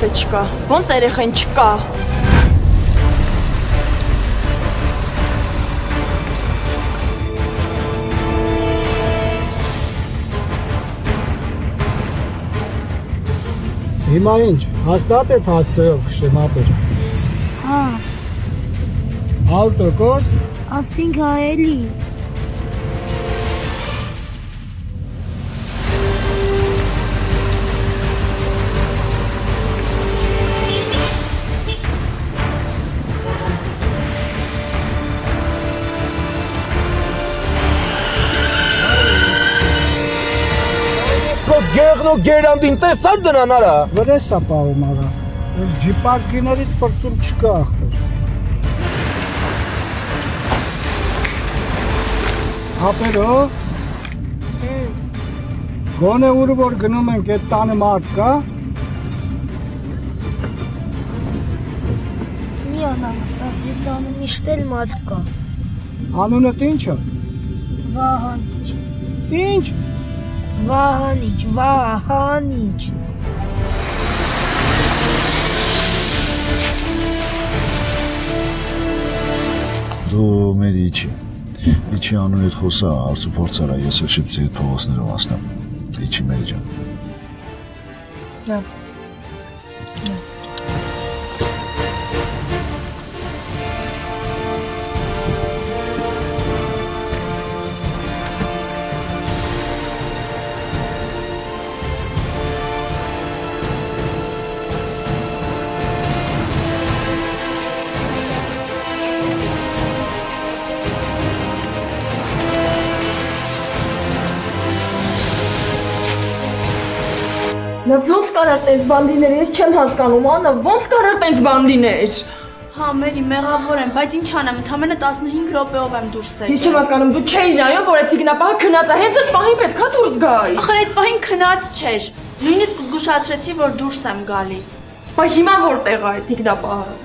թե չկա, ոնց երեխեն չկա։ Հիմա ինչ, հաստատ է հասցրել քշեմ ապեր։ Հա։ 100%։ Ասինք հա էլի։ Գեղն ու գերանդին տեսար դրան արա։ Վրես է պահում արա։ Ես ջիպազգիներից պրծում չկա ախպեր։ Ապերո։ Գոնե ուրը որ գնում ենք այդ տանը մարդ կա։ Մի անհանգստացի այդ տանը միշտ էլ մարդ կա։ Անունդ ինչ է։ Վահանիչ։ Ինչ։ Վահանիչ։ Դու մեր իչի անուն հետ խոսա, հարց ու փորձ արա, ես էլ շիպցի հետ փողոցներով անցնեմ, իչի մերի ջան։ Նա։ Նա ոնց կարար տենց բան լիներ, ես չեմ հասկանում, Աննա, ոնց կարար տենց բան լիներ։ Հա, Մերի, մեղավոր եմ, բայց ինչ անեմ, ընդամենը 15 րոպեով եմ դուրս եկել։ Ես չեմ հասկանում, դու չէիր նայում, որ այդ տիկնապահը քնած է, հենց այդ պահին պետք է դուրս գայ։ Ախր այդ պահին քնած չէր։ Նույնիսկ զգուշացրեցի, որ դուրս եմ գալիս։ Բայց հիմա որտեղ է այդ տիկնապահը։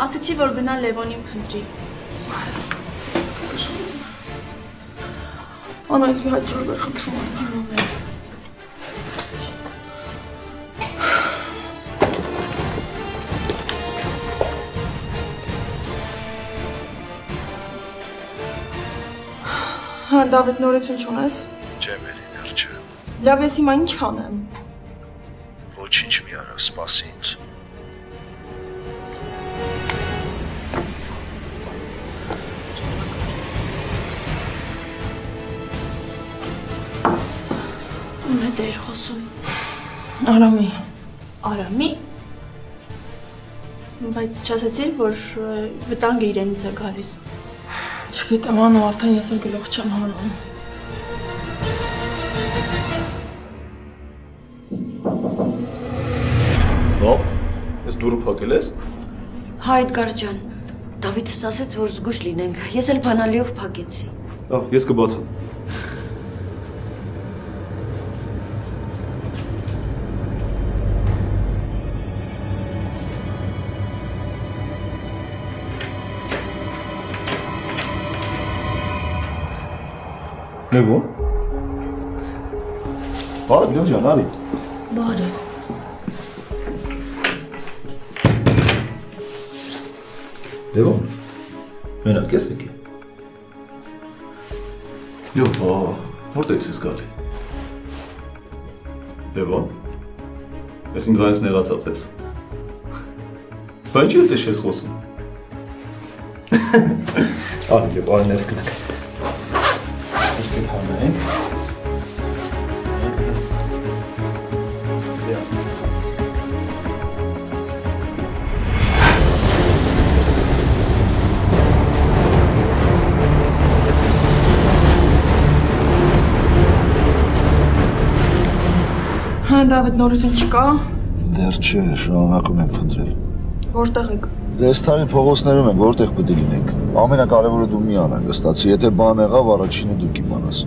Ասեցի, որ գնա Լևոնին փնտրի։ Աննա, ես մի հատ ջուր բեր խնդրում եմ։ Հա, Դավիթ, նորություն չունես։ Չէ, Մերի, դեռ չէ։ Լավ, ես հիմա ինչ անեմ։ Ոչինչ մի արա, սպասի ինձ։ Ում հետ էիր խոսում։ Արամի։ Արամի։ Բայց չասեցիր, որ վտանգը իրենից է գալիս։ Չգիտեմ, Աննա, արդեն ես էլ գլուխ չեմ հանում։ Նո, ես դուրը փակել ես։ Հա, Էդգար ջան, Դավիթս ասեց, որ զգուշ լինենք, ես էլ բանալիով փակեցի։ Լավ, ես կբացեմ։ Լևոն։ Բարև Լև ջան, արի։ Բարև։ Լևոն, մենակ ես եկի։ Լև, որտե՞ց ես գալի։ Լևոն, ես ինձանից նեղացած ես։ Բայց ինչ ես խոսում։ Արի Լև, արի ներս գնանք։ Հա, Դավիթ, նորություն չկա։ Դեռ չէ, շարունակում եմ փնտրել։ Որտեղ եք։ Դες թաղի փողոցներում ենք, որտեղ պետք է լինենք։ Ամենակարևորը դու մի անհանգստացի, եթե բան եղավ, առաջինը դու կիմանաս։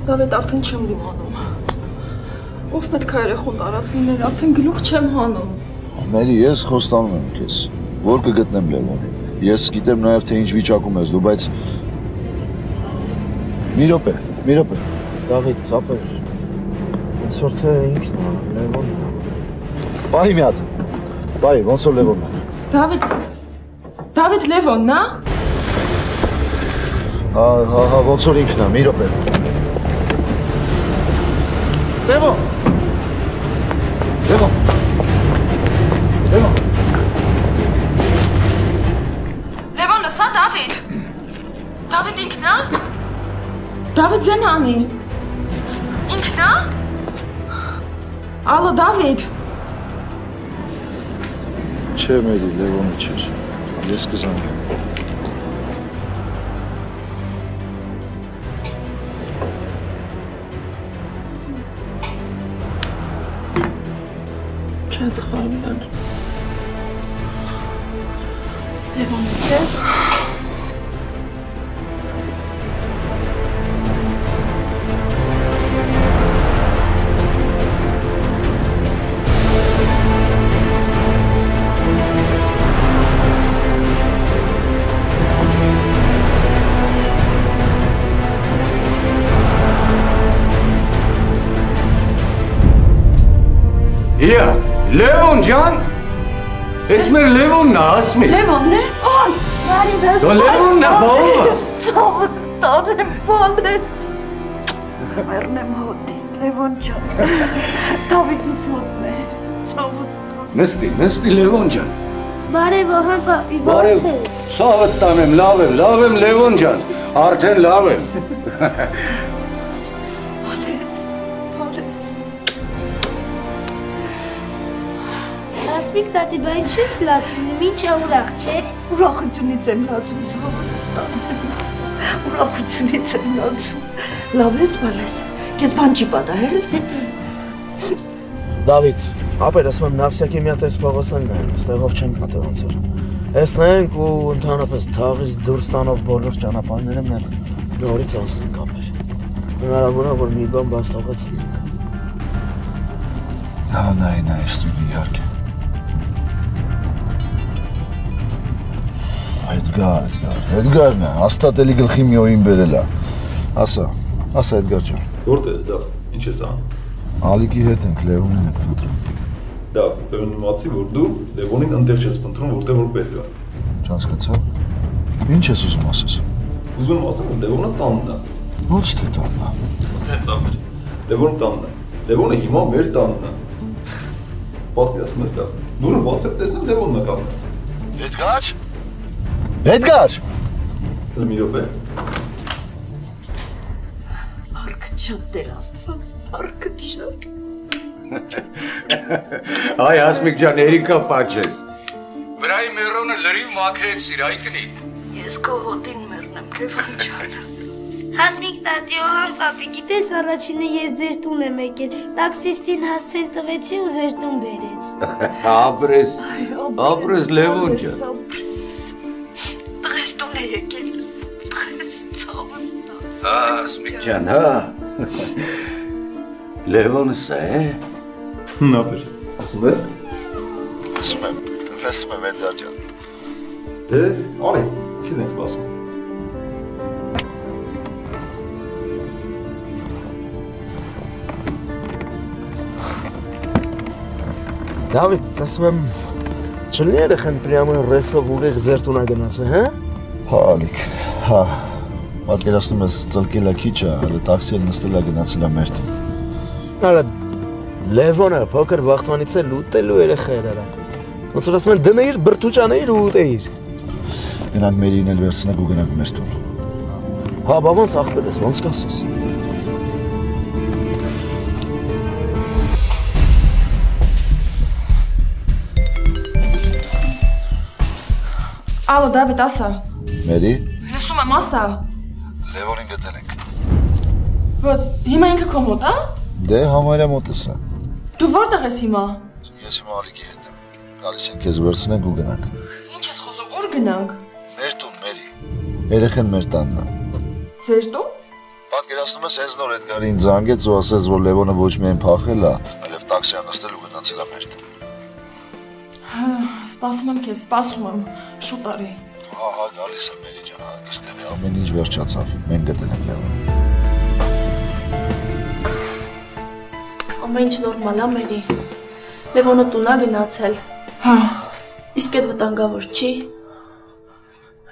Դավիթ, արդեն չեմ դիմանում։ Ով պետք է երեխուն տարած լիներ, արդեն գլուխ չեմ հանում։ Մերի, ես խոստանում եմ քեզ, որ կգտնեմ Լևոնին։ Ես գիտեմ նաև թե ինչ վիճակում ես դու, բայց մի րոպե։ Դավիթ, ծապեր։ Ոնց որ թե ինքն է, Լևոնն է։ Բայ մի հատ։ Բայ, ոնց որ Լևոնն է։ Դավիթ Լևոնն է։ Հա, ոնց որ ինքն է, մի րոպե։ Լևոն։ Լևոնը սա Դավիթ։ Դավիթ ինքն է։ Դավիթ Զենանի։ Ինքն է։ Ալո Դավիթ։ Չէ, Մերի, Լևոնը չէր։ Ես կզանգեմ։ Չէ, խորմեն։ Լևոնը չէ։ Իա, Լևոն ջան, ես մեր Լևոնն է, ասմի։ Լևոնն է։ Ան, Դա Լևոնն է, բավը։ Ցավդ տանեմ բանեց։ Մեռնեմ հոտին, Լևոն ջան։ Դավիթիս հոտն է։ Ցավդ տան։ Նստի Լևոն ջան։ Բարև Վահան պապի, ո՞նց ես։ Ցավդ տանեմ, լավ եմ Լևոն ջան, արդեն լավ եմ։ Բալես։ Ասմիկ տատի, բա ինչ ես լացում, ինչ է ուրախ չես։ Ուրախությունից եմ լացում, ցավդ տանեմ։ Ուրախությունից եմ լացում։ Լավ ես, բալես, կեզ բան չի պատահել։ Դավիթ, ապեր ասում եմ նավսյակի մի հատ էս փողոցներն են, ստեղով չենք մտել ոնց էր։ Տեսնենք ու ընդհանրապես թաղից դուրս տանող բոլոր ճանապարհները մենք նորից անցնենք ապեր։ Հնարավոր է որ մի բան բաց թողեցինք։ Նա իստում իհարկե։ Էդգարն է, հաստատելի գլխի մի օին բերել է։ Ասա Էդգար ջան։ Որտե՞ղ ես, Դավ, ինչ ես անում։ Ալիկի հետ ենք, Լևոնին ենք փնտրում։ Դավ, իմացի որ դու Լևոնին այնտեղ չես փնտրում, որտեղ որ պետք է։ Չհասկացա։ Ինչ ես ուզում ասես։ Ուզում եմ ասեմ, որ Լևոնը տանն է։ Ոչ թե տանն է։ Հենց ապեր։ Լևոնը տանն է։ Լևոնը հիմա մեր տանն է։ Պատկերացնում ես դա։ Դուրը բաց է, տեսնեմ Լևոնն է կանգնած։ Էդգար։ Մի րոպե։ Փառքը շատ Տեր Աստված, փառքը շատ։ Այ Ասմիկ ջան, երիկա պաչես։ Վրայի մերոնը լրիվ մաքրեցիր, այ կնիկ։ Ես քո հոտին մեռնեմ, Լևոն ջան։ Հասմիկ տատի, Վահան պապի, գիտես առաջինը ես ձեր տուն եմ եկել, տաքսիստին հասցեն տվեցի ու ձեր տուն բերեց։ Ապրես Լևոն ջան։ Տղես տուն է եկել, տղես ցավն տա։ Ասմիկ ջան, հա։ Լևոնը սա է։ Ապեր, ասում ես։ Ասում եմ Էդգար ջան։ Դե, արի, քեզ ենք սպասում։ Դավիթ, ասում եմ չլինի երեխան պրյամը ռեսով ուղիղ ձեր տունա գնացը, հա։ Հա, Ալիկ, հա։ Պատկերացնում ես ծլկելա քիչը, հələ տաքսիել նստելա գնացելա մեր տուն։ Արա Լևոնը փոքր վախտանից էլ ուտելու երեխա էր արա։ Ոնց որ ասում են դնեիր, բրդուճանեիր ու ուտեիր։ Գնանք Մերիին էլ վերցնենք ու գնանք մեր տուն։ Հա, բա ոնց ախպեր ես, ոնց կասես։ Ալո Դավիթ, ասա։ Մերի, Լսում եմ, ասա։ Լևոնին գտել ենք։ Ո՞նց, հիմա ինքը քո մոտ է։ Դե համարյա մոտս է։ Դու որտեղ ես հիմա։ Ես հիմա Ալիկի հետ եմ։ Գալիս ենք քեզ վերցնենք ու գնանք։ Ինչ ես խոսում, ուր գնանք։ Մեր տուն, Մերի։ Երեխան մեր տանն է։ Ձեր տուն։ Պատկերացնում ես հենց նոր Էդգարին զանգեց ու ասեց, որ Լևոնը ոչ միայն փախել է, այլև տաքսի անցնել ու գնացել է մեր տուն։ Սպասում եմ քեզ, սպասում եմ։ Շուտ արի։ Հա, գալիս է Մերի ջան, այստեղ է ամեն ինչ վերջացավ։ Մենք գտել ենք Լևոնին։ Ամեն ինչ նորմալ է, Մերի։ Լևոնը տունա գնացել։ Հա։ Իսկ այդ վտանգավոր չի։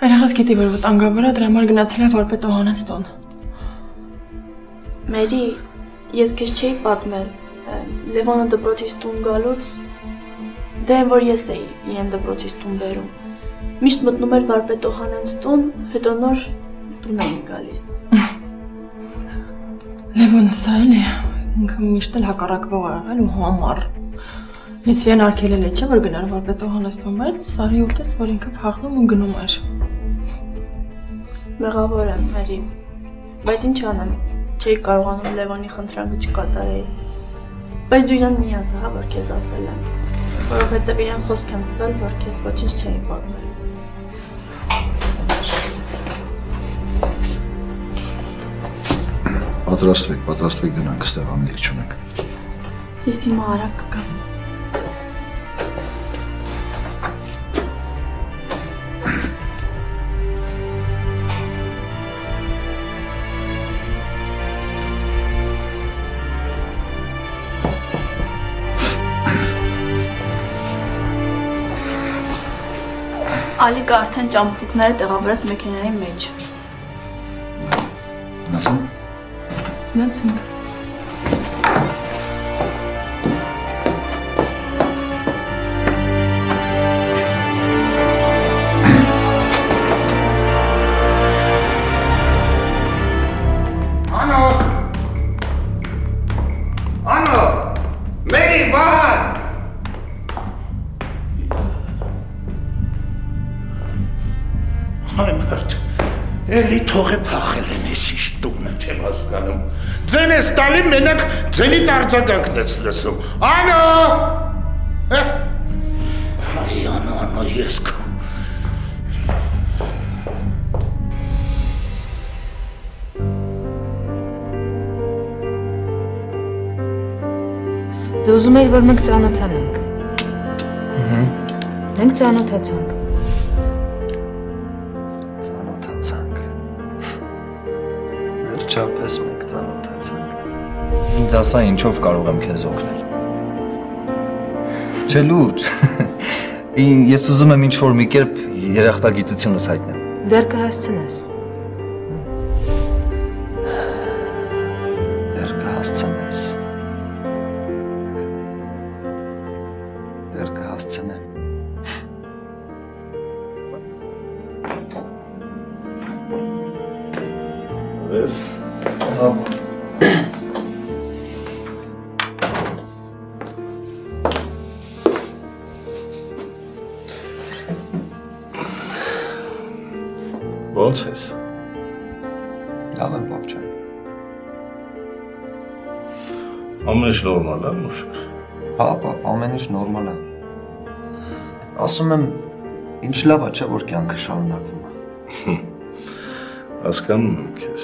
Երեխաս գիտի, որ վտանգավոր է, դրա համար գնացել է վարպետը հանեց տուն։ Մերի, ես քեզ չէի պատմել։ Լևոնը դպրոցից տուն գալուց դե որ ես էի իրեն դպրոցից տուն բերում։ Միշտ մտնում էր վարպետը հանեց տուն, հետո նոր տուն էին գալիս։ Լևոնը սա էլի, ինքը միշտ էլ հակառակվող ա եղել ու համառ։ Ես իրեն արգելել է, չէ՞ որ գնար վարպետը հանեց տուն, բայց Սարի ուտես, որ ինքը փախնում ու գնում էր։ Մեղավոր եմ, Մերի, բայց ինչ անեմ, չէի կարողանում Լևոնի խնդրանքը չկատարեի։ Բայց դու իրան մի ասա, հա, որ քեզ ասել եմ, որովհետև իրեն խոսք եմ տվել, որ քեզ ոչինչ չէի պատմել։ Պատրաստվեք գնանք, ստեղ ամիլք չունենք։ Ես հիմա արագ կգամ։ Ալիկը արդեն ճամփորդները տեղավորած մեքենայի մեջ։ Գնացինք։ Անո, Մերի, վար։ Այ մարդ, էլի թող է փախել են ես իշ տունը, չեմ հասկանում։ Ձեն ես տալի, մենակ ձենիդ արձագանքն ես լսում։ Անո! Այ անո, ես քո։ Դու ուզում էիր, որ մենք ծանոթանանք։ Մենք ծանոթացանք։ Վերջապես մենք ծանոթացանք։ Ինձ ասա ինչով կարող եմ քեզ օգնել։ Չէ լուրջ։ Ես ուզում եմ ինչ-որ մի կերպ երախտագիտությունս հայտնեմ։ Դեռ կհասցնես։ Դեռ կհասցնես։ Դեռ կհասցնեմ։ Ես Ոնց ես։ Լավ եմ, ողջույն։ Ամեն ինչ նորմալ է, Մուշեղ։ Հա, ամեն ինչ նորմալ է։ Ասում եմ, ինչ լավ է, չէ՞ որ կյանքը շարունակվում է։ Հասկանում եմ քեզ։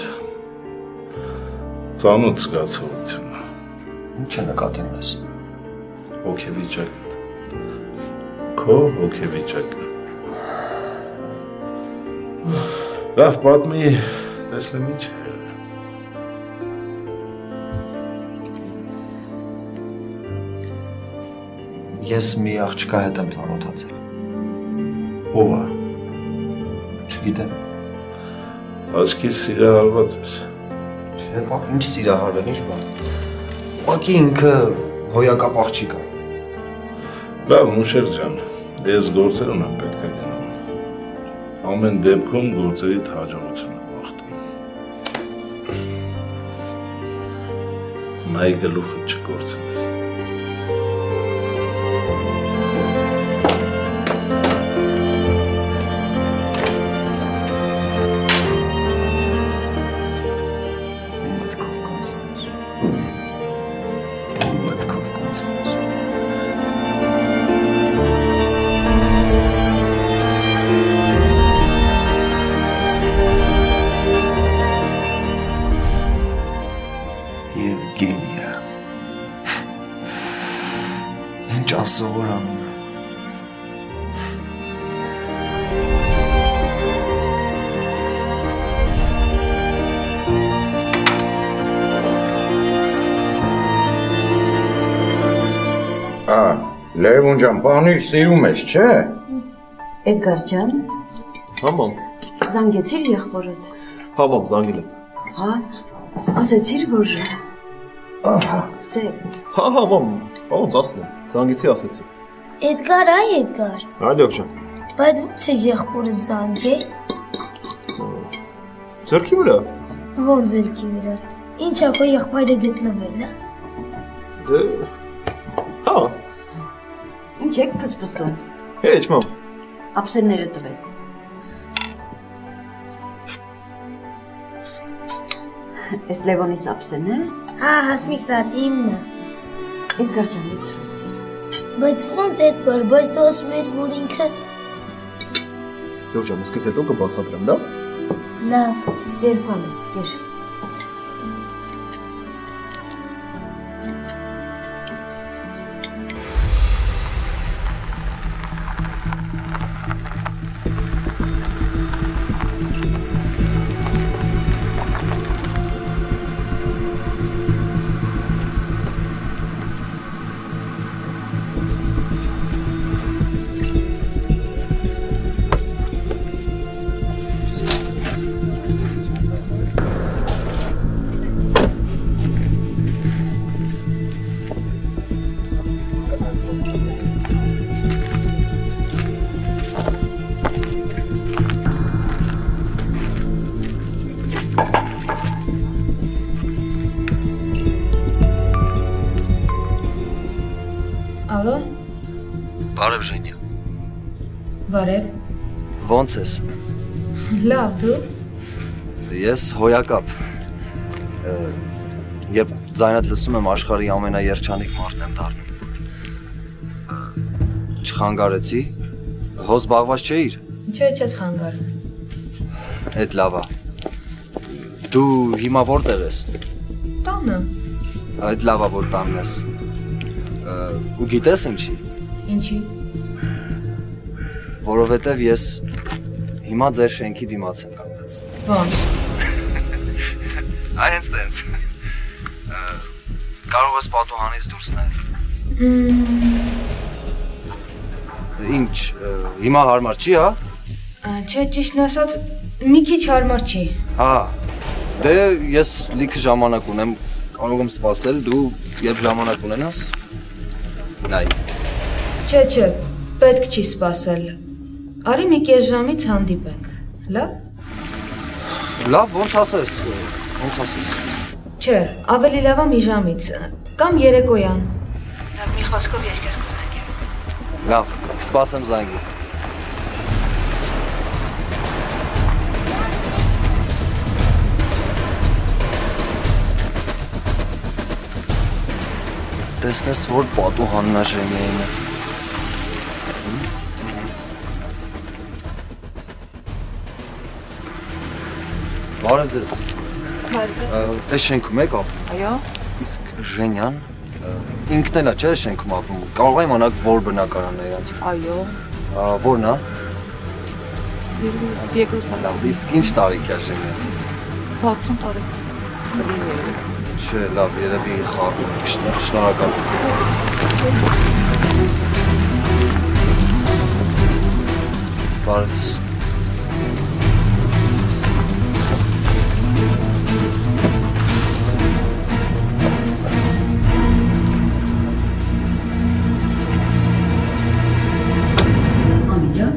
Ծանոթ զգացողություն է։ Ինչ է նկատի ունես։ Հոգեվիճակը։ Քո հոգեվիճակը։ Լավ, պատմի, տեսնեմ ինչ է եղել։ Ես մի աղջկա հետ եմ ծանոթացել։ Ով է։ Չգիտեմ։ Աչքիս սիրահարված ես։ Չէ, պապ, ինչ սիրահարվել, ինչ բան։ Ուղղակի ինքը հոյակապ աղջիկ է։ Լավ, Մուշեղ ջան, ես գործեր ունեմ պետք է գնամ։ Ամեն դեպքում գործերիդ հաջողություն եմ ախտում։ Նայ գլուխը չկորցնես։ Եվգենիա։ Ինչ ասովոր անուն է։ Ահա Լևոն ջան, պանիր սիրում ես, չէ։ Էդգար ջան, Հա, մամ։ զանգեցիր եղբորդ։ Հա, մամ, զանգել եմ։ Հա, ասեցիր, որ Ահա։ դե Հա, մամ, ոնց ասնեմ, զանգեցի ասեցի։ Էդգար, այ Էդգար։ Այդով ջան։ Բայց ո՞նց է եղբորդ զանգել։ Ձեռքի վրա։ Ո՞նց ձեռքի վրա։ Ինչ ա քո եղբայրը գտնվել, հա։ Դե հա։ ինչ եք փսփսում։ Հեչ, մամ։ Ափսեները տվեք։ Էս Լևոնիս ափսեն է։ Հա, Հասմիկ տատի իմն է։ Էդգար ջան, լիցրու։ Բայց ո՞նց Էդգար, բայց դու ասում ես, որ ինքը Լավ ջան, ես քեզ հետո կբացատրեմ, լավ։ լավ, երբան ես, կեր։ Ալո, Բարև Ժենյա։ բարև, Ոնց ես։ լավ դու, Ես հոյակապ։ Երբ ձայնդ լսում եմ աշխարհի ամենաերջանիկ մարդն եմ դառնում։ Չխանգարեցի։ Հո զբաղված չէիր։ չէ չես խանգարում, Էդ լավ է։ Դու հիմա որտեղ ես։ տանը, Այդ լավ է որ տանն ես։ Ու գիտես ինչի։ ինչի, Որովհետև ես հիմա ձեր շենքի դիմաց եմ կանգնած։ ոնց, Այ հենց տենց։ Կարող ես պատուհանից դուրս նայել։ Ինչ, հիմա հարմար չի, հա։ չէ ճիշտն ասած, մի քիչ հարմար չի, Հա, դե ես լիքը ժամանակ ունեմ, կարող եմ սպասել, դու երբ ժամանակ ունենաս, նայ։ չէ, պետք չի սպասել, արի մի կես ժամից հանդիպենք, լավ, Լավ, ոնց ասես, չէ, ավելի լավ է մի ժամից, կամ երեկոյան, լավ մի խոսքով ես քեզ կզանգեմ, Լավ, կսպասեմ զանգի։ Տեսնես, որ պատուհանն է Ժենյայինը։ Բարև ձեզ։ Այս շենքում եք ապրում։ Այո։ Իսկ Ժենյան ինքն էլ է չէ շենքում ապրում։ Կարող եմ իմանալ որ բնակարանն է իրանց։ Այո։ Որն է։ Սիրուս երկրորդ Լավ, իսկ ինչ տարիք է Ժենյան։ 60 տարի։ Չէ, լավ, երևի խառնում եք, շնորհակալ։ Բարև ձեզ։ Անիջան,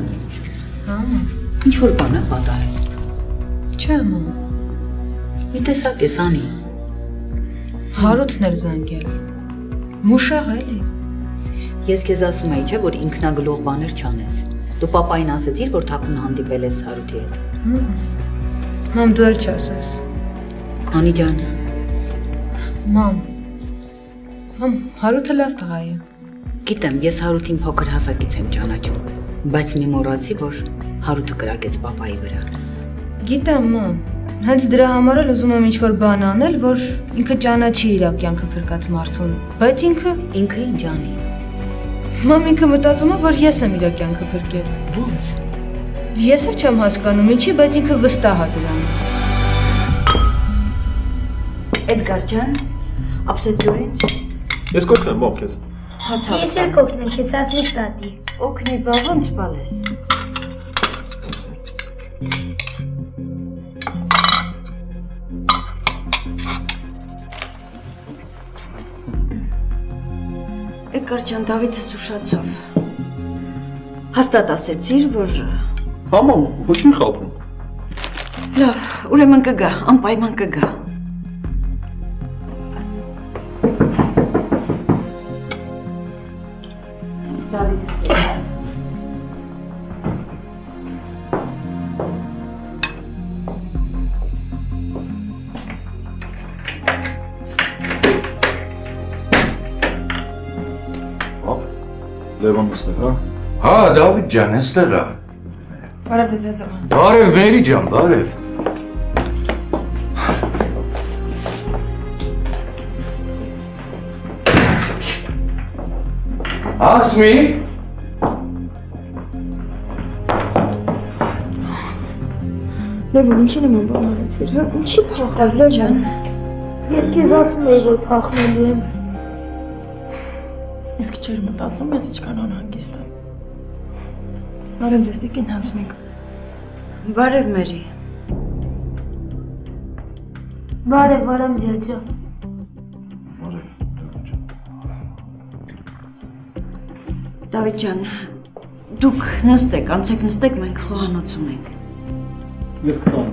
ինչ որ բան է պատահել։ չէ մամ, Մի տեսակ ես անի։ Հարութն էր զանգել, մուշաղ էլի, Ես քեզ ասում էի, չէ, որ ինքնագլուխ բաներ չանես։ Դու պապային ասեցիր, որ թաքուն հանդիպել ես Հարութի հետ։ մամ դու էլ չասես, Անի ջան, մամ, Հարութը լավ տղա է, գիտեմ, ես Հարութին փոքր հասակից եմ ճանաչում, բայց մի մոռացի, որ Հարութը կրակեց պապայի վրա։ գիտեմ մամ, հենց դրա համար էլ ուզում եմ ինչ-որ բան անել, որ ինքը ճանաչի իր կյանքը փրկած մարդուն, բայց ինքը ինչ անի։ Մամ ինքը մտածում է, որ ես եմ իր կյանքը փրկել։ Ոնց։ Ես էլ չեմ հասկանում ինչի, բայց ինքը վստահ է դրան։ Էդգար ջան, ապսետ ջուրինչ։ Ես կօգնեմ, մամ քեզ։ ցածր։ Ես էլ կօգնեմ քեզ, Հասմիկ տատի։ Օգնի, բա ո՞նց բալես։ Էդգար ջան, Դավիթս ուշացավ։ Հաստատ ասեցիր, որ Համամ, ոչ մի խափում։ լավ, ուրեմն կգա, անպայման կգա։ Լևոն նստեղ, հա։ Հա, Դավիթ ջան, այստեղ է։ Բարև ձեզ ջան։ Բարև Մերի ջան, բարև։ Հասմիկ։ Լևոն, ինչի նման բան արեցիր, հա, ինչի փոխտավ ջան։ Ես քեզ ասում էի, որ փախնելու եմ։ Ես քիչ մտածում ես ինչքան անհանգիստ եմ։ Բարև ձեզ տիկին Հասմիկ։ Բարև Մերի։ Բարև ջաջա։ Դավիթ ջան, դուք նստեք, անցեք նստեք, մենք խոհանոցում ենք։ Ես կտամ։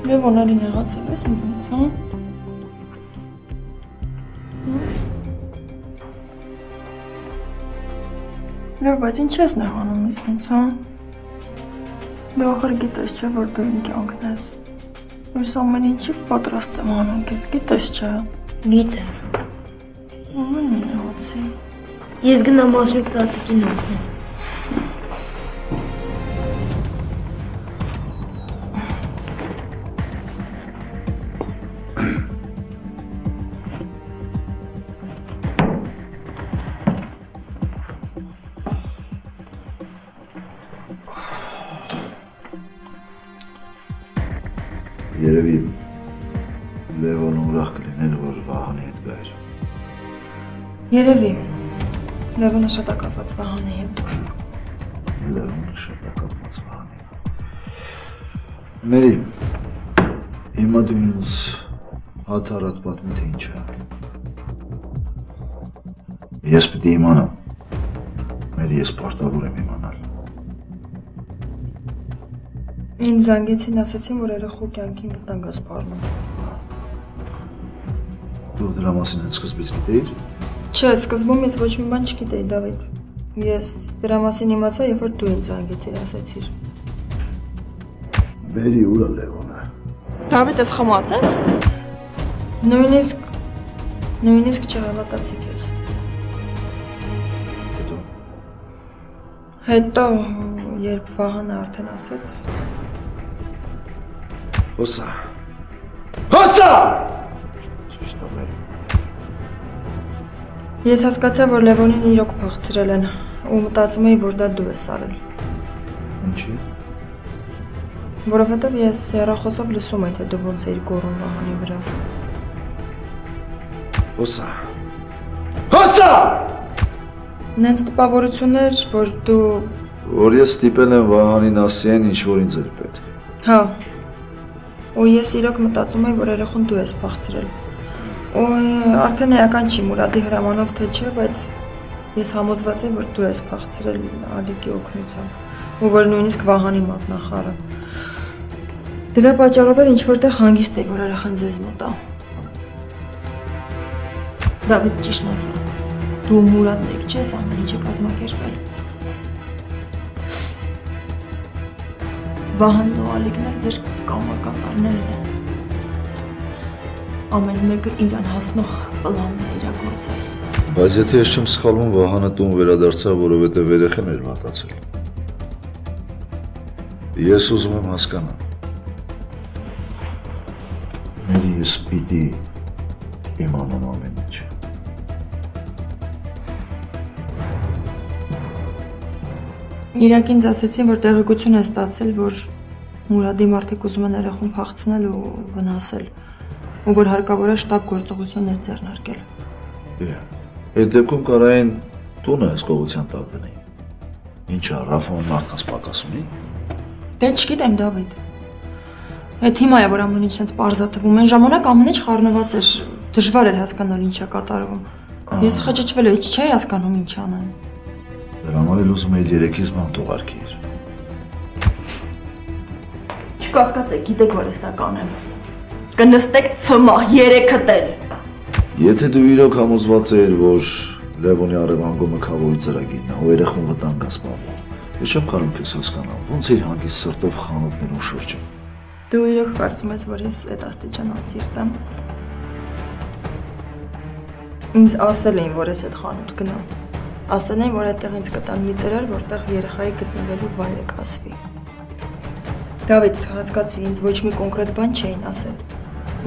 Լևոն արի նեղացել ես ինձնից, հա։ Լավ, բայց ինչ ես նեղանում ինձնից, հա։ Դու ախր գիտես չէ, որ դու իմ կյանքն ես։ Ես ամեն ինչի պատրաստ եմ անում քեզ, գիտես չէ։ Գիտեմ։ Ո՞ւմ նեղացի։ Ես գնամ Հասմիկ տատիկին օգնեմ։ Երևի Լևոնը ուրախ կլիներ, որ Վահանի հետ գայր։ Երևի Լևոնը շատ է կապված Վահանի հետ։ Լևոնը շատ է կապված Վահանի հետ։ Մերի, հիմա դու ինձ հաթարատ պատմի, թե ինչ է։ Ես պիտի իմանամ։ Մերի, ես պարտավոր եմ իմանալ։ Ինձ զանգեցին, ասացին, որ երեխու կյանքին վտանգ է սպառնում։ Դու դրա մասին հենց սկզբից գիտեիր։ Չէ, սկզբում ես ոչ մի բան չգիտեի, Դավիթ։ Ես դրա մասին իմացա, երբ որ դու ինձ զանգեցիր, ասացիր։ Մերի, ուր է Լևոնը։ Դավիթ, ես խմած ես։ Նույնիսկ չհավատացի քեզ։ Հետո, երբ Վահանը արդեն ասեց։ Հոսա։ Ճիշտ է Մերի։ Ես հասկացա, որ Լևոնին իրոք փախցրել են ու մտածում էի, որ դա դու ես արել։ Ինչի՞։ Որովհետև ես հեռախոսով լսում էի, թե դու ոնց էիր գոռում Վահանի վրա։ Հոսա։ Նենց տպավորություններ, որ դու… Որ ես ստիպել եմ Վահանին ասի այն, ինչ որ ինձ էր պետք։ Հա։ Ու ես իրոք մտածում էի, որ երեխուն դու ես փախցրել։ Ու արդեն էական չի Մուրադի հրամանով թե չէ, բայց ես համոզված եմ, որ դու ես փախցրել Ալիկի օգնությամբ ու որ նույնիսկ Վահանի մատնախառը։ Դրա պատճառով էլ ինչ-որտեղ հանգիստ էի, որ երեխան ձեզ մոտ է։ Դավիթ, ճիշտն ասա, դու Մուրադն եք չես ամեն ինչը կազմակերպել։ Վահանն ու Ալիկն էլ ձեր կամակատարներն են։ Ամեն մեկը իրան հասնող պլանն է իրագործել։ Բայց եթե ես չեմ սխալվում, Վահանը տուն վերադարձավ, որովհետև երեխան էր վատացել։ Ես ուզում եմ հասկանալ։ Մերի, ես պիտի իմանամ ամեն ինչ։ Իրաք ինձ ասեցին, որ տեղեկություն է ստացել, որ Մուրադի մարդիկ ուզում են երեխուն փախցնել ու վնասել։ ու որ հարկավոր է շտաբ գործողություններ ձեռնարկել։ Այդ դեպքում կարային տունը հսկողության տակ դնի։ Ինչա, Ռաֆոն մարդկանց պակաս ունի։ Դե չգիտեմ, Դավիթ։ Այդ հիմա է, որ ամեն ինչ sense պարզատվում, այն ժամանակ ամեն ինչ խառնված էր, դժվար էր հասկանալ ինչ է կատարվում։ Ես խճճվել էի, չէի հասկանում ինչ անեն։ Դրա համար էլ ուզում էի 3-ից բան ուղարկիր։ Չկասկածեք, գիտեք, որ ես դա կանեմ։ Կնստեք ցմա 3-ըդ էլ։ Եթե դու իրոք համոզված ես, որ Լևոնի Արևանգոմը քավորի ծրագիրն է, ու երեխուն վտանգ է սպառնում, ես չեմ կարող քեզ հասկանալ, ոնց է հանգիստ սրտով խանութներում շրջում։ Դու իրոք կարծում ես, որ ես այդ աստիճան անսիրտ եմ։ Ինձ ասել էին, որ ես այդ խանութ գնամ։ Ասել էին, որ այդտեղ ինձ կտան մի ծրար, որտեղ երեխայի գտնվելու վայրը կասվի։ Դավիթ, հասկացի, ինձ ոչ մի կոնկրետ բան չէին ասել։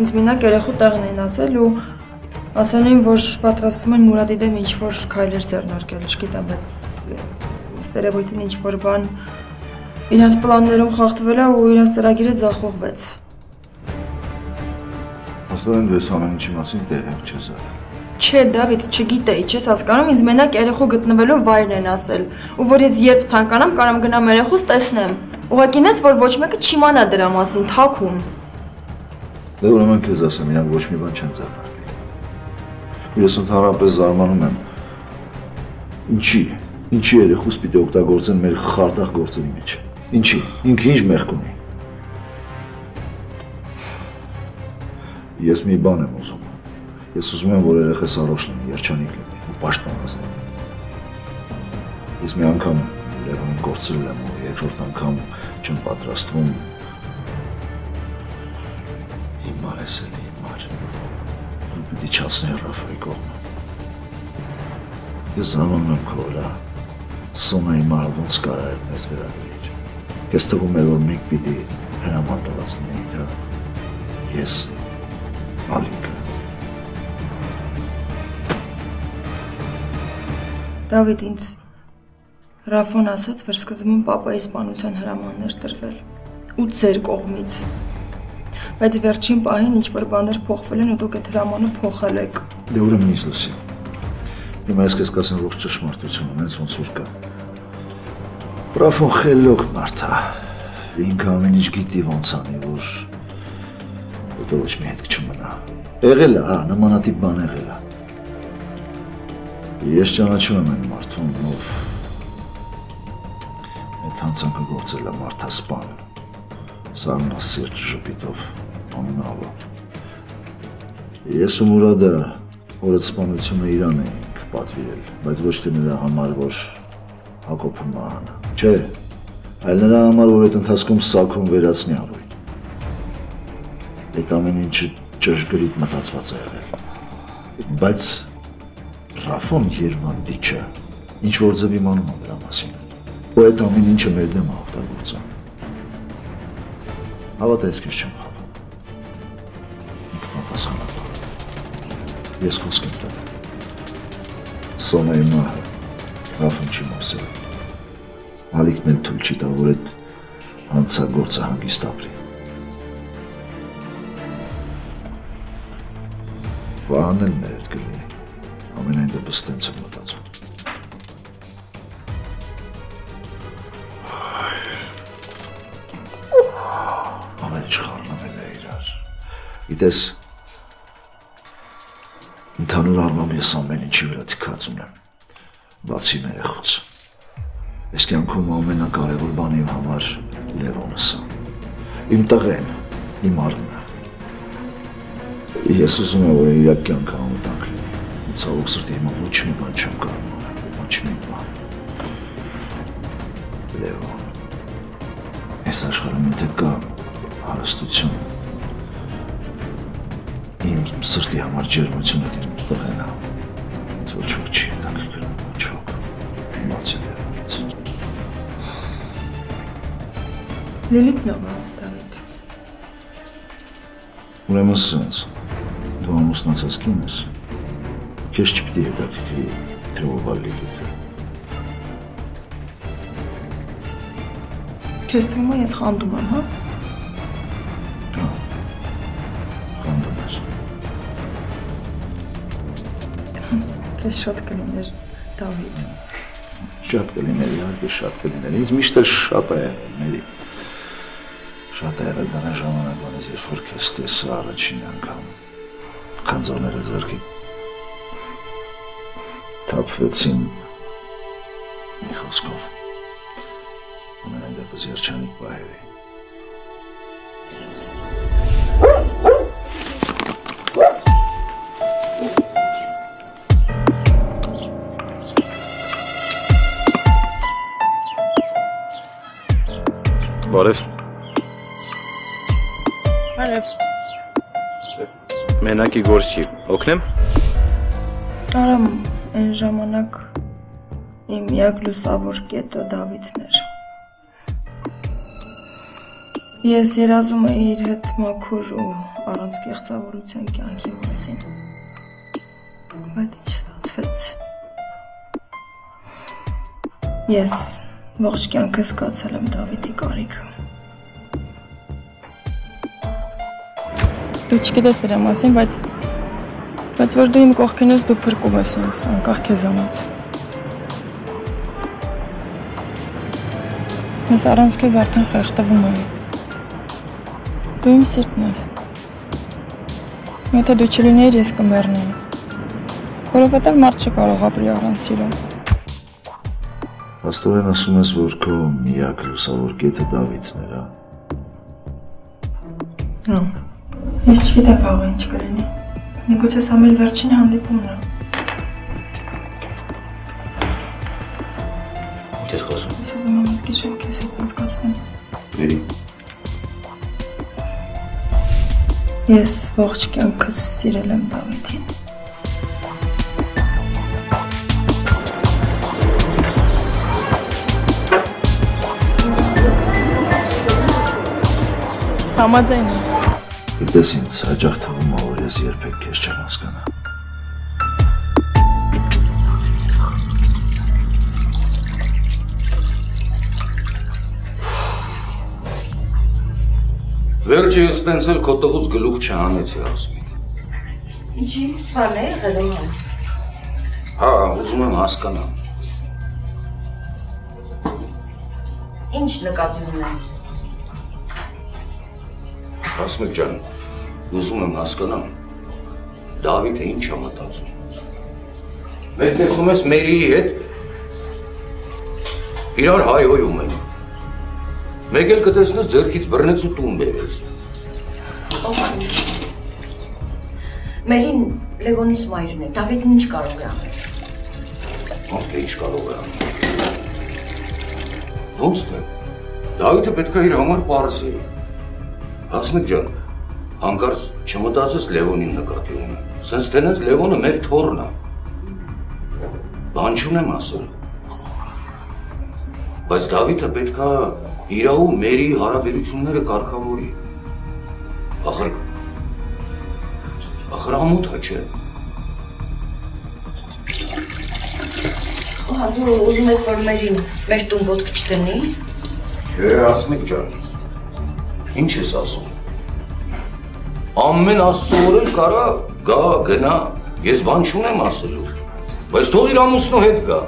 Ինձ մենակ երեխու տեղն էին ասել ու ասել էին, որ պատրաստվում են Մուրադի դեմ ինչ-որ քայլեր ձեռնարկել, չգիտեմ, բայց ըստ երևույթին ինչ-որ բան իրենց պլաններում խախտվել է ու իրենց ծրագիրը ձախողվեց։ Աստորեն դու ես ամեն ինչի մասին տեղյակ չես արել։ Չէ, Դավիթ, չգիտեի, չես հասկանում, ինձ մենակ երեխու գտնվելու վայրն են ասել, ու որ ես երբ ցանկանամ, կարամ գնամ երեխուս տեսնեմ։ Ուղղակի նես, որ ոչ մեկը չիմանա դրա մասին, թաքուն։ Դե ուրեմն քեզ ասեմ, իրանք ոչ մի բան չեն ձեռնարկել։ Ես ընդհանրապես զարմանում եմ։ Ինչի երեխուս պիտի օգտագործեն մեր խարդախ գործերի մեջ։ Ինչի, ինքը ինչ մեղք ունի։ Ես մի բան եմ ուզում։ Ես ուզում եմ, որ երեխես առողջ լինի, երջանիկ լինի ու պաշտպանված լինի։ Ես մի անգամ Լևոնին կորցրել եմ ու երկրորդ անգամ չեմ պատրաստվում։ Հիմար ես էլի, հիմար։ Դու պիտի չացնեի Ռաֆայի կողմը։ Ես զարմանում եմ քո վրա։ Սոնայի մահը ոնց կարա էր մեզ վերաբերել։ Ես թվում էր, որ մենք պիտի հրամանտված լինեինք, հա։ Ես, Ալիկը։ Դավիթ, ինձ Ռաֆոն ասաց, որ սկզբում պապայի սպանության հրամաններ տրվել ու ձեր կողմից։ Բայց վերջին պահին ինչ-որ բաներ փոխվել են ու դուք այդ հրամանը փոխել եք։ Դե ուրեմն ինձ լսի։ Հիմա ես քեզ կասեմ ողջ ճշմարտությունը, հենց ոնց որ կա։ Ռաֆոն խելոք մարդ է։ Ինքը ամեն ինչ գիտի ոնց անի, որ դա ոչ մի հետք չմնա։ Եղել է, հա, նմանատիպ բան եղել է։ Ես ճանաչում եմ այն մարդուն, ով այդ հանցանքը գործել է մարդասպան, սառնասիրտ ժպիտով անունավը։ Ես ու Մուրադը օրդ սպանությունը իրան էինք պատվիրել, բայց ոչ թե նրա համար, որ Հակոբը մահանա։ Չէ, այլ նրա համար, որ այդ ընթացքում Սաքոն վերացնի ավույն։ Այդ ամեն ինչը ճշգրիտ մտածված է եղել։ Բայց Ռաֆոն Երվանդի չէ, ինչ-որ ձև իմանում է դրա մասին, ու այդ ամեն ինչը մեր դեմ է օգտագործում։ Հավատա ես քեզ չեմ խաբում։ Ինքը պատասխանատու է։ Ես խոսք եմ տվել։ Սոնայի մահը Ռաֆոն չի մորսել։ Ալիկն էլ թույլ չի տա, որ այդ հանցագործը հանգիստ ապրի։ Վահանն էլ մեր հետ կլինի։ Ամենայն դեպս տենց եմ մտածում։ Ամեն ինչ խառնվել է իրար։ Գիտես, ընդհանուր առմամբ ես ամեն ինչի վրա թքած ունեմ, բացի երեխուց։ Ես կյանքում ամենակարևոր բանը իմ համար Լևոնս է։ Իմ տղեն, իմ առնը։ Ես ուզում եմ, որ իրակ կյանքը անվտանգ լինի։ Ցավոք սրտի հիմա ոչ մի բան չեմ կարող անել, ոչ մի բան։ Լևոն, այս աշխարհում եթե կա հարստություն, իմ սրտի համար ջերմությունը իմ տղեն է։ Ինձ ոչ ոք չի հետաքրքրում, ոչ ոք, բացի Լևոնից։ Լիլիթն ով է, Դավիթ։ Ուրեմն սենց, դու ամուսնացած կին ես, քեզ չպիտի հետաքրքրի, թե ով է Լիլիթը։ Քեզ թվում է ես խանդում եմ, հա։ Հա, խանդում ես։ Քեզ շատ կլիներ, Դավիթ։ Շատ կլիներ, իհարկե շատ կլիներ։ Ինձ միշտ էլ շատ է եղել, շատ է եղել դրա ժամանակվանից, երբ որ քեզ տեսա առաջին անգամ։ Խանձորները ձեռքի թափվեցին մի խոսքով։ Ամենայն դեպս երջանիկ պահեր էի։ Բարև։ Բարև։ Մենակի գործ չի, օգնեմ։ Արամ, այն ժամանակ իմ միակ լուսավոր կետը Դավիթն էր։ Ես երազում էի իր հետ մաքուր ու առանց կեղծավորության կյանքի մասին, բայց չստացվեց։ Ես ողջ կյանքս զգացել եմ Դավիթի կարիքը։ Դու չգիտես դրա մասին, բայց որ դու իմ կողքին ես, դու փրկում ես ինձ, անկախ քեզանից։ Ես առանց քեզ արդեն խեղդվում եմ։ Դու իմ սիրտն ես։ Եթե դու չլիներ, ես կմեռնեի, որովհետև մարդ չկարող ապրի առանց սիրո։ Աստորեն ասում ես, որ քո միակ լուսավոր կետը Դավիթն էր, հա։ Հա։ Ես չգիտեմ կարող ինչ կլինի։ Միգուցե սա մեր վերջին հանդիպումն է։ Ինչ ես խոսում։ Ես ուզում եմ ինձ գիշեր քեզ հետ անցկացնել։ Մերի։ Ես ողջ կյանքս սիրել եմ Դավիթին։ Համաձայն եմ։ Գիտես ինձ հաճախ թվում է, որ ես երբեք քեզ չեմ հասկանա։ Վերջը ես ստենցել քո տղուց գլուխ չհանեցի, Ասմիկ։ Ինչի՞ բան է եղել ում։ Հա, ուզում եմ հասկանամ։ Ինչ նկատի ունես։ Ասմիկ ջան, ուզում եմ հասկանամ, Դավիթը ինչ է մտածում։ Մենք տեսնում ես Մերիի հետ իրար հայհոյում են։ Մեկ էլ կտեսնես ձեռքից բռնեց ու տուն բերեց։ Մերին Լևոնիս մայրն է, Դավիթն ինչ կարող է անել։ Ոնց թե ինչ կարող է անել։ Ոնց թե Դավիթը պետք է իր համար պարզի։ Ասմիկ ջան, հանկարծ չմտածես Լևոնին նկատի ունեմ, սենց թենես Լևոնը մեր թորն է, բան չունեմ ասելու, բայց Դավիթը պետք է իրա ու Մերի հարաբերությունները կարգավորի, ախր ամոթ է չէ։ Դու ուզում ես, որ Մերին մեր տուն ոտք չտնի։ Չէ, Ասմիկ ջան, ինչ ես ասում։ Ամեն Աստծո էլ կարա գա, գնա, ես բան չունեմ ասելու, բայց թող իր ամուսնու հետ գա։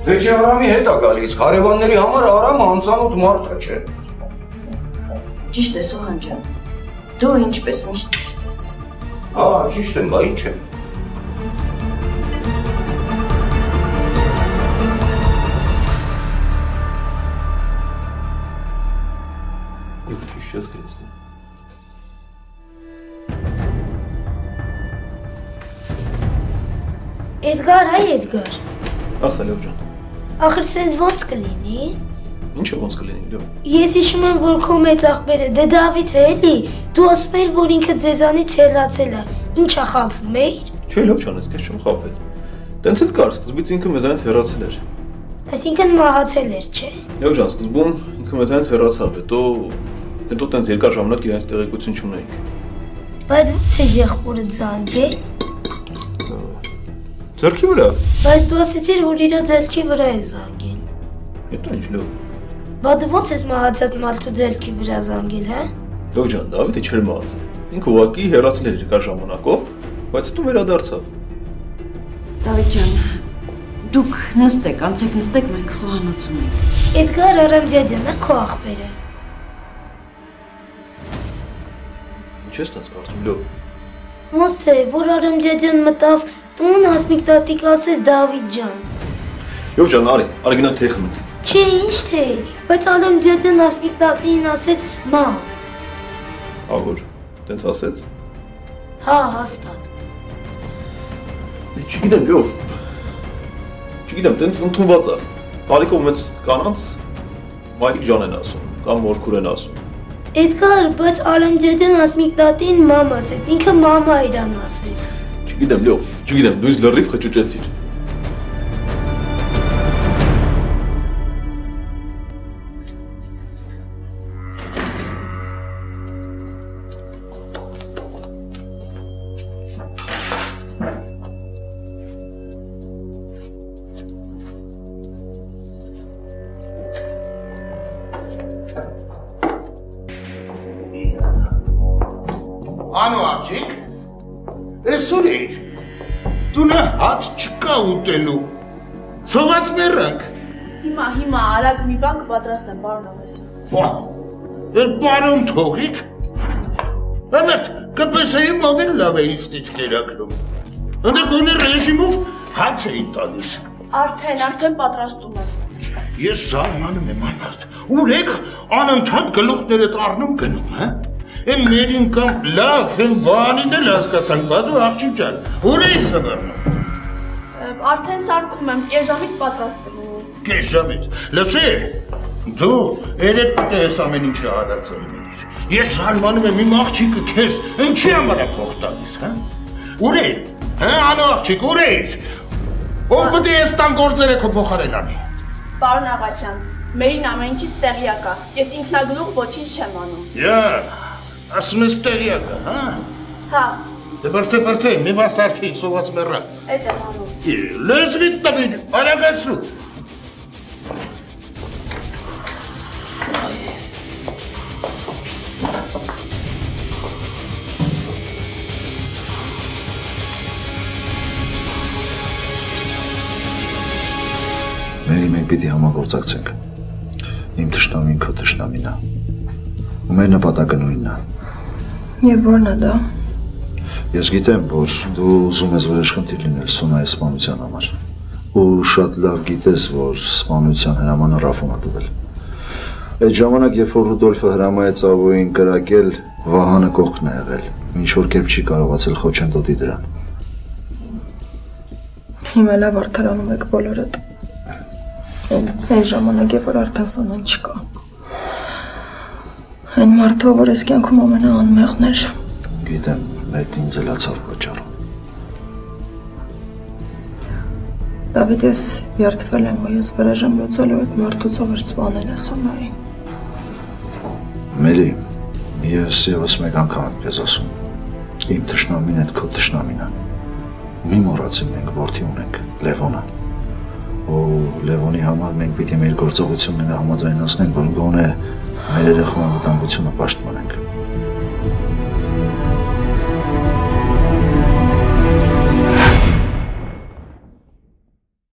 Դե չէ Արամի հետ է գալիս, հարևանների համար Արամը անծանոթ մարդ է, չէ։ Ճիշտ ես, Սոհան ջան, դու ինչպես միշտ ճիշտ ես։ Հա, ճիշտ եմ, բա ինչ է։ Сейчас кресло. Էդգար, այ Էդգար։ Ասա Լև ջան։ Ախր սենց ոնց կլինի։ Ինչ է ոնց կլինի Լև։ Ես հիշում եմ, որ քո մեծ աղբերը դե Դավիթ է էլի։ Դու ասում ես, որ ինքը ձեզանից հեռացել է։ Ինչ է խաբվում էր։ Չէ Լև ջան, ես քեզ չեմ խաբել։ Տենց էլ կար, սկզբից ինքը մեզանից հեռացել էր։ Այսինքն մահացել էր, չէ։ Լև ջան, սկզբում ինքը մեզանից հեռացավ, հետո տենց երկար ժամանակ իրենց տեղեկություն չունեինք։ Բայց ո՞նց է եղբորը զանգել։ Ձեռքի վրա։ Բայց դու ասեցիր, որ իր ձեռքի վրա է զանգել։ Հետո ինչ Լև։ Բա դու ո՞նց ես մահացած մարդու ձեռքի վրա զանգել, հա։ Լև ջան, Դավիթը չէր մահացել։ Ինքը ուղղակի հեռացել էր երկար ժամանակով, բայց հետո վերադարձավ։ Դավիթ ջան, դուք նստեք, անցեք նստեք, մենք խոհանոցում ենք։ Էդգար Արամջաջյանն է քո աղբերը։ Ինչ ես տենց կարծում, լո։ Ոնց է, որ Արամջաջյան մտավ տուն, Հասմիկ տատիկ ասեց Դավիթ ջան։ Եվ ջան, արի գնանք թեյ խմենք։ Չէ, ինչ թեյ, բայց Արամջաջյան Հասմիկ տատին ասեց մա։ Ավոր, տենց ասեց։ Հա, հաստատ։ Չգիտեմ, լով։ Չգիտեմ, տենց ընդունված է։ Տարիքով մեծ կանանց մայրիկ ջան են ասում, կամ մորքուր են ասում։ Էդգար, բայց Արամջաջյան Հասմիկ տատին մամ ասեց, ինքը մամա իրան ասեց։ Չգիտեմ, լով, չգիտեմ, դու ինձ լրիվ խճճեցիր։ Անո աղջիկ, ես ուր էիր, դու նա հաց չկա ուտելու, ծոված մեռանք։ Հիմա, արագ մի բան կպատրաստեմ, բարոն Ավեսյան։ Բարոն թողիկ, ամերտ, կպեսային մոմեն լավ է ինձնից կերակնում, ընդը գոնե ռեժիմով հաց էին տալիս։ Արդեն պատրաստում եմ։ Ես զարմանում եմ ամերտ, ուր եք անընդհատ գլուխներդ առնում գնում, հա? Եմ մերին կամ լավ են վանին էլ հասկացանք, բադու աղջիկ ջան, ուր էիք զվարնում։ Արդեն սարքում եմ, կես ժամից պատրաստ կլինի։ Կես ժամից, լսի, դու երեկ պետք է ես ամեն ինչը արած այնիր։ Ես զարմանում եմ իմ աղջիկը քեզ, ինչի համար է փող տալիս, հա? Ուր էիր, հա, անո աղջիկ, ուր էիր։ Ով պետք է ես տան գործերը քո փոխարեն անի։ Պարոն Ավասյան, մերին ամեն ինչից տեղյակ է, ես ինքնագլուխ ոչինչ չեմ անում։ Ասում ես տեղյակ է, հա։ Հա։ Դե բրթե, մի բան սարքեի, սոված մեռա։ Էդ եմ անում։ Լեզվիտ տվին, արագացրու։ Մերի մենք պիտի համագործակցենք։ Իմ թշնամին քո թշնամին է։ Ու մեր նպատակը նույնն է։ Եվ ո՞րն է դա։ Ես գիտեմ, որ դու ուզում ես վրեժխնդիր լինել Սոնայի սպանության համար։ Ու շատ լավ գիտես, որ սպանության հրամանը Ռաֆոն է տվել։ Այդ ժամանակ, երբ որ Ռուդոլֆը հրամայեց Ավոյին կրակել, Վահանը կողքն է եղել, ինչ որ կերպ չի կարողացել խոչընդոտի դրան։ Հիմա լավ արդարանում եք բոլորդ։ Այն ժամանակ, երբ որ արդեն Սոնան չկա։ Այն մարդը, որ ես կյանքում ամենաանմեղն էր։ Գիտեմ, մեր ինձ լացավ պատճառով։ Դավիթ, ես երդվել եմ, որ ես վրեժ եմ լուծելու այդ մարդուց, ով էր սպանել է Սոնային։ Մերի, ես ևս մեկ անգամ եմ քեզ ասում։ Իմ թշնամին այդ քո թշնամին է։ Մի մոռացի մենք որդի ունենք, Լևոնը։ Ու Լևոնի համար մենք պիտի մեր գործողությունները համաձայնացնենք, որ գոնե մեր երեխու անվտանգությունը պաշտպանենք։